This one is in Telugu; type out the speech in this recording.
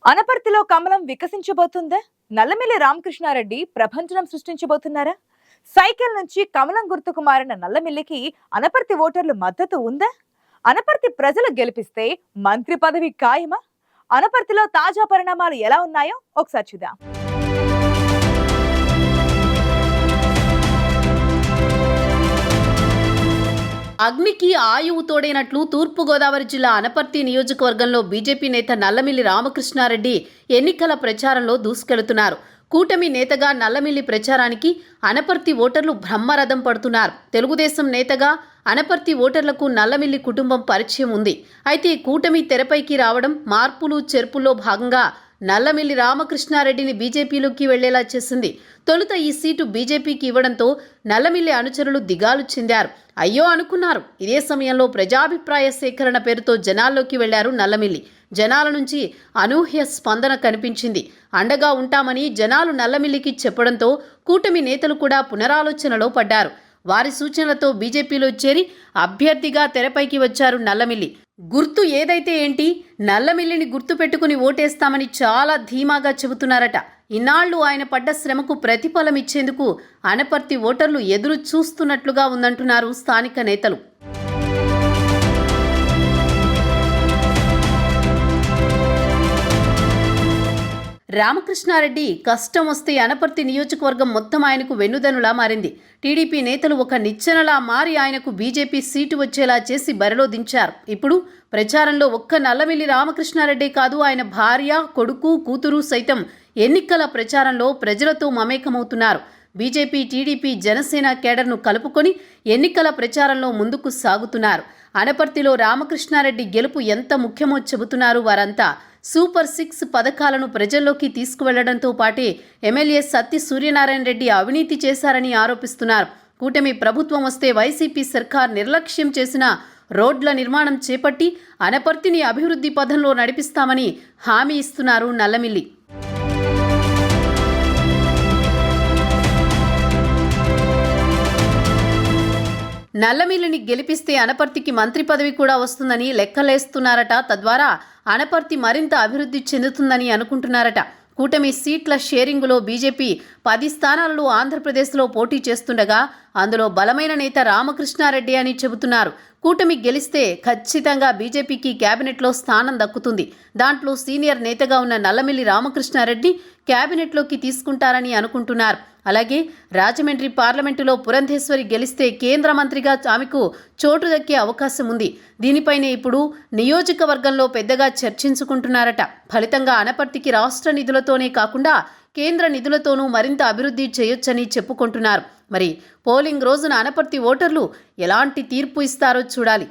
అనపర్తిలో కమలం వికసించబోతుందా? నల్లమిల్లి రామకృష్ణారెడ్డి ప్రభంజనం సృష్టించబోతున్నారా? సైకిల్ నుంచి కమలం గుర్తుకు మారిన నల్లమిల్లికి అనపర్తి ఓటర్లు మద్దతు ఉందా? అనపర్తి ప్రజలు గెలిపిస్తే మంత్రి పదవి ఖాయమా? అనపర్తిలో తాజా పరిణామాలు ఎలా ఉన్నాయో ఒకసారి చూద్దాం. అగ్నికి ఆయువు తోడైనట్లు తూర్పుగోదావరి జిల్లా అనపర్తి నియోజకవర్గంలో బీజేపీ నేత నల్లమిల్లి రామకృష్ణారెడ్డి ఎన్నికల ప్రచారంలో దూసుకెళ్తున్నారు. కూటమి నేతగా నల్లమిల్లి ప్రచారానికి అనపర్తి ఓటర్లు బ్రహ్మరథం పడుతున్నారు. తెలుగుదేశం నేతగా అనపర్తి ఓటర్లకు నల్లమిల్లి కుటుంబం పరిచయం ఉంది. అయితే కూటమి తెరపైకి రావడం, మార్పులు చేర్పుల్లో భాగంగా నల్లమిల్లి రామకృష్ణారెడ్డిని బీజేపీలోకి వెళ్లేలా చేసింది. తొలుత ఈ సీటు బీజేపీకి ఇవ్వడంతో నల్లమిల్లి అనుచరులు దిగాలు చెందారు. అయ్యో అనుకున్నారు. ఇదే సమయంలో ప్రజాభిప్రాయ సేకరణ పేరుతో జనాల్లోకి వెళ్లారు నల్లమిల్లి. జనాల నుంచి అనూహ్య స్పందన కనిపించింది. అండగా ఉంటామని జనాలు నల్లమిల్లికి చెప్పడంతో కూటమి నేతలు కూడా పునరాలోచనలో పడ్డారు. వారి సూచనలతో బీజేపీలో చేరి అభ్యర్థిగా తెరపైకి వచ్చారు నల్లమిల్లి. గుర్తు ఏదైతే ఏంటి, నల్లమిల్లిని గుర్తు పెట్టుకుని ఓటేస్తామని చాలా ధీమాగా చెబుతున్నారట. ఇన్నాళ్లు ఆయన పడ్డ శ్రమకు ప్రతిఫలం ఇచ్చేందుకు అనపర్తి ఓటర్లు ఎదురు చూస్తున్నట్లుగా ఉందంటున్నారు స్థానిక నేతలు. రామకృష్ణారెడ్డి కష్టం వస్తే అనపర్తి నియోజకవర్గం మొత్తం ఆయనకు వెన్నుదనులా మారింది. టీడీపీ నేతలు ఒక నిచ్చెనలా మారి ఆయనకు బీజేపీ సీటు వచ్చేలా చేసి బరిలో దించారు. ఇప్పుడు ప్రచారంలో ఒక్క నల్లమిల్లి రామకృష్ణారెడ్డి కాదు, ఆయన భార్య, కొడుకు, కూతురు సైతం ఎన్నికల ప్రచారంలో ప్రజలతో మమేకమవుతున్నారు. బీజేపీ, టీడీపీ, జనసేన కేడర్ను కలుపుకొని ఎన్నికల ప్రచారంలో ముందుకు సాగుతున్నారు. అనపర్తిలో రామకృష్ణారెడ్డి గెలుపు ఎంత ముఖ్యమో చెబుతున్నారు వారంతా. సూపర్ 6 పథకాలను ప్రజల్లోకి తీసుకువెళ్లడంతో పాటే ఎమ్మెల్యే సత్తి సూర్యనారాయణ రెడ్డి అవినీతి చేశారని ఆరోపిస్తున్నారు. కూటమి ప్రభుత్వం వస్తే వైసీపీ సర్కార్ నిర్లక్ష్యం చేసిన రోడ్ల నిర్మాణం చేపట్టి అనపర్తిని అభివృద్ధి పథంలో నడిపిస్తామని హామీ ఇస్తున్నారు నల్లమిల్లి. నల్లమిల్లిని గెలిపిస్తే అనపర్తికి మంత్రి పదవి కూడా వస్తుందని లెక్కలేస్తున్నారట. తద్వారా అనపర్తి మరింత అభివృద్ధి చెందుతుందని అనుకుంటున్నారట. కూటమి సీట్ల షేరింగులో బీజేపీ 10 స్థానాలలో ఆంధ్రప్రదేశ్లో పోటీ చేస్తుండగా అందులో బలమైన నేత రామకృష్ణారెడ్డి అని చెబుతున్నారు. కూటమి గెలిస్తే ఖచ్చితంగా బీజేపీకి కేబినెట్లో స్థానం దక్కుతుంది. దాంట్లో సీనియర్ నేతగా ఉన్న నల్లమిల్లి రామకృష్ణారెడ్డి కేబినెట్లోకి తీసుకుంటారని అనుకుంటున్నారు. అలాగే రాజమండ్రి పార్లమెంటులో పురంధేశ్వరి గెలిస్తే కేంద్ర మంత్రిగా ఆమెకు చోటు దక్కే అవకాశం ఉంది. దీనిపైనే ఇప్పుడు నియోజకవర్గంలో పెద్దగా చర్చించుకుంటున్నారట. ఫలితంగా అనపర్తికి రాష్ట్ర నిధులతోనే కాకుండా కేంద్ర నిధులతోనూ మరింత అభివృద్ధి చేయొచ్చని చెప్పుకుంటున్నారు. మరి పోలింగ్ రోజున అనపర్తి ఓటర్లు ఎలాంటి తీర్పు ఇస్తారో చూడాలి.